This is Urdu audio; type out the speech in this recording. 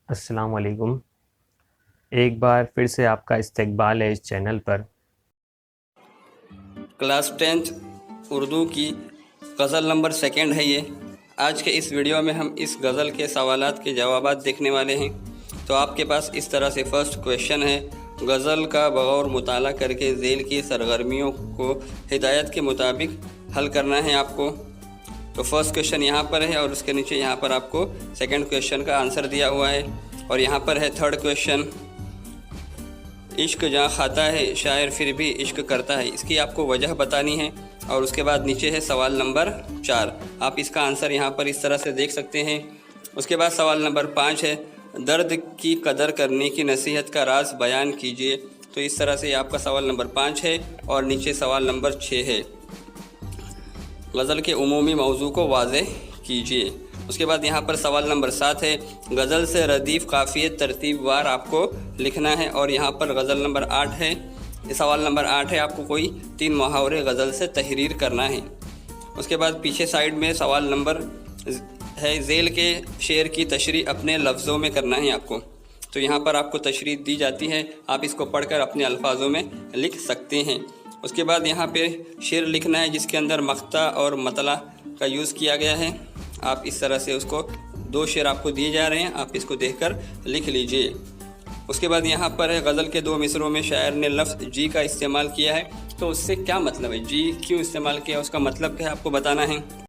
السلام علیکم۔ ایک بار پھر سے آپ کا استقبال ہے اس چینل پر۔ کلاس 10th اردو کی غزل نمبر 2 ہے یہ۔ آج کے اس ویڈیو میں ہم اس غزل کے سوالات کے جوابات دیکھنے والے ہیں۔ تو آپ کے پاس اس طرح سے فرسٹ کویشچن ہے، غزل کا بغور مطالعہ کر کے ذیل کی سرگرمیوں کو ہدایت کے مطابق حل کرنا ہے آپ کو۔ تو فرسٹ کویشچن یہاں پر ہے اور اس کے نیچے یہاں پر آپ کو سیکنڈ کویشچن کا آنسر دیا ہوا ہے، اور یہاں پر ہے تھرڈ کویشچن، عشق جہاں کھاتا ہے شاعر پھر بھی عشق کرتا ہے، اس کی آپ کو وجہ بتانی ہے۔ اور اس کے بعد نیچے ہے سوال نمبر 4، آپ اس کا آنسر یہاں پر اس طرح سے دیکھ سکتے ہیں۔ اس کے بعد سوال نمبر 5 ہے، درد کی قدر کرنے کی نصیحت کا راز بیان کیجیے۔ تو اس طرح سے آپ کا سوال نمبر 5 ہے، اور نیچے سوال نمبر 6 ہے، غزل کے عمومی موضوع کو واضح کیجیے۔ اس کے بعد یہاں پر سوال نمبر 7 ہے، غزل سے ردیف قافیہ ترتیب وار آپ کو لکھنا ہے، اور یہاں پر غزل نمبر 8 ہے، سوال نمبر 8 ہے، آپ کو کوئی 3 محاورے غزل سے تحریر کرنا ہے۔ اس کے بعد پیچھے سائیڈ میں سوال نمبر ہے، ذیل کے شعر کی تشریح اپنے لفظوں میں کرنا ہے آپ کو۔ تو یہاں پر آپ کو تشریح دی جاتی ہے، آپ اس کو پڑھ کر اپنے الفاظوں میں لکھ سکتے ہیں۔ اس کے بعد یہاں پہ شعر لکھنا ہے جس کے اندر مقطع اور مطلع کا یوز کیا گیا ہے۔ آپ اس طرح سے اس کو 2 شعر آپ کو دیے جا رہے ہیں، آپ اس کو دیکھ کر لکھ لیجئے۔ اس کے بعد یہاں پر ہے، غزل کے 2 مصروں میں شاعر نے لفظ جی کا استعمال کیا ہے، تو اس سے کیا مطلب ہے، جی کیوں استعمال کیا، اس کا مطلب کیا ہے آپ کو بتانا ہے۔